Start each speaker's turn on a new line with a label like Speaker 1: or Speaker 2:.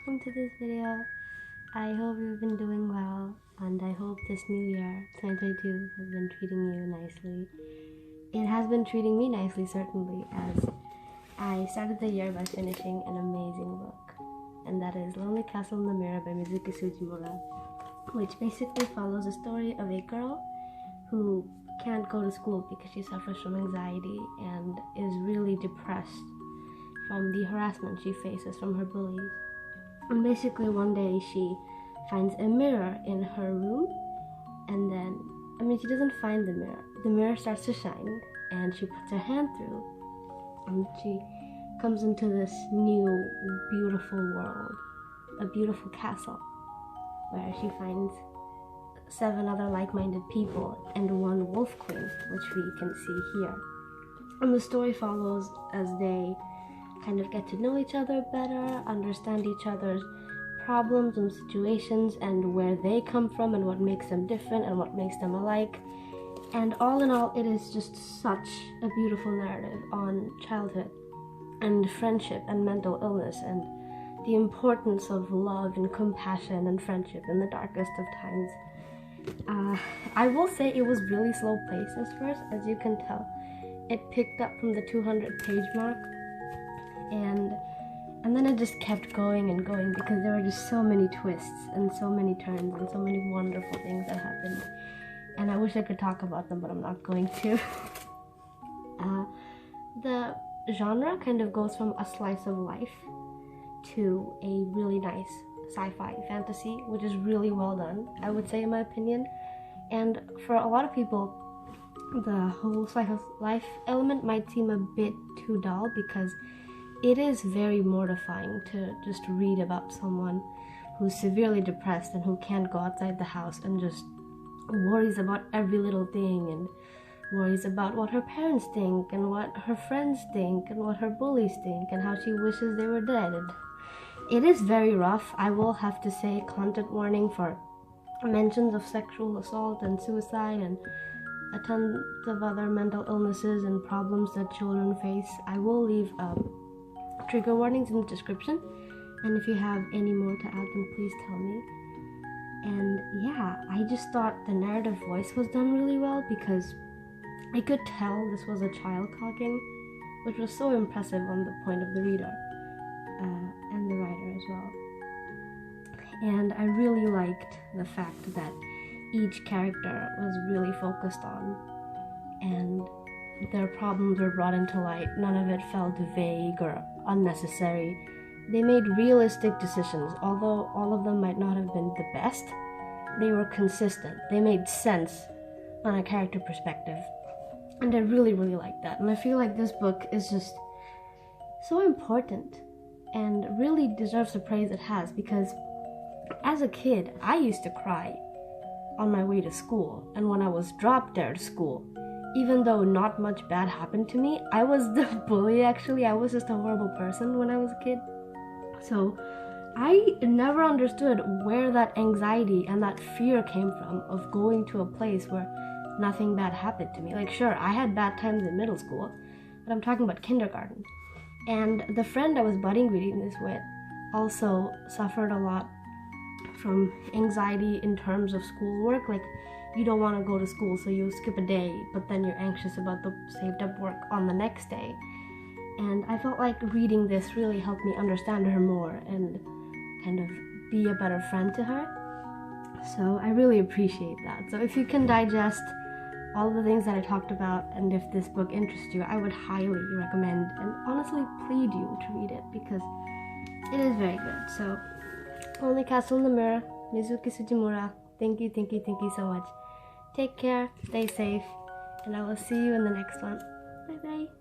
Speaker 1: welcome to this video. I hope you've been doing well, and I hope this new year, 2022, has been treating you nicely. It has been treating me nicely, certainly, as I started the year by finishing an amazing book, and that is Lonely Castle in the Mirror by Mizuki Sujimura, which basically follows the story of a girl who can't go to school because she suffers from anxiety and is really depressed from the harassment she faces from her bullies. And basically one day she finds a mirror in her room, and then, she doesn't find the mirror. The mirror starts to shine, and she puts her hand through, and she comes into this new, beautiful world, a beautiful castle, where she finds 7 other like-minded people and 1 wolf queen, which we can see here. And the story follows as they kind of get to know each other better, understand each other's problems and situations and where they come from and what makes them different and what makes them alike. And all in all, it is just such a beautiful narrative on childhood and friendship and mental illness and the importance of love and compassion and friendship in the darkest of times. I will say it was really slow paced at first, as you can tell. It picked up from the 200-page mark, and then it just kept going and going because there were just so many twists and so many turns and so many wonderful things that happened. And I wish I could talk about them, but I'm not going to. The genre kind of goes from a slice of life to a really nice sci-fi fantasy, which is really well done, I would say, in my opinion. And for a lot of people, the whole slice of life element might seem a bit too dull because it is very mortifying to just read about someone who's severely depressed and who can't go outside the house and just worries about every little thing and worries about what her parents think and what her friends think and what her bullies think and how she wishes they were dead. And it is very rough. I will have to say content warning for mentions of sexual assault and suicide and a ton of other mental illnesses and problems that children face. I will leave trigger warnings in the description, and if you have any more to add, then please tell me. And yeah, I just thought the narrative voice was done really well because I could tell this was a child talking, which was so impressive on the point of the reader and the writer as well. And I really liked the fact that each character was really focused on and their problems were brought into light. None of it felt vague or unnecessary. They made realistic decisions. Although all of them might not have been the best, they were consistent. They made sense on a character perspective. And I really, really like that. And I feel like this book is just so important and really deserves the praise it has, because as a kid, I used to cry on my way to school, and when I was dropped there to school, even though not much bad happened to me, I was the bully actually. I was just a horrible person when I was a kid. So I never understood where that anxiety and that fear came from of going to a place where nothing bad happened to me. Like, sure, I had bad times in middle school, but I'm talking about kindergarten. And the friend I was budding reading this with also suffered a lot from anxiety in terms of schoolwork. Like, you don't want to go to school, so you skip a day, but then you're anxious about the saved up work on the next day. And I felt like reading this really helped me understand her more and kind of be a better friend to her. So I really appreciate that. So if you can digest all the things that I talked about, and if this book interests you, I would highly recommend and honestly plead you to read it because it is very good. So, Lonely Castle in the Mirror, Mizuki Sujimura. Thank you so much. Take care, stay safe, and I will see you in the next one. Bye bye.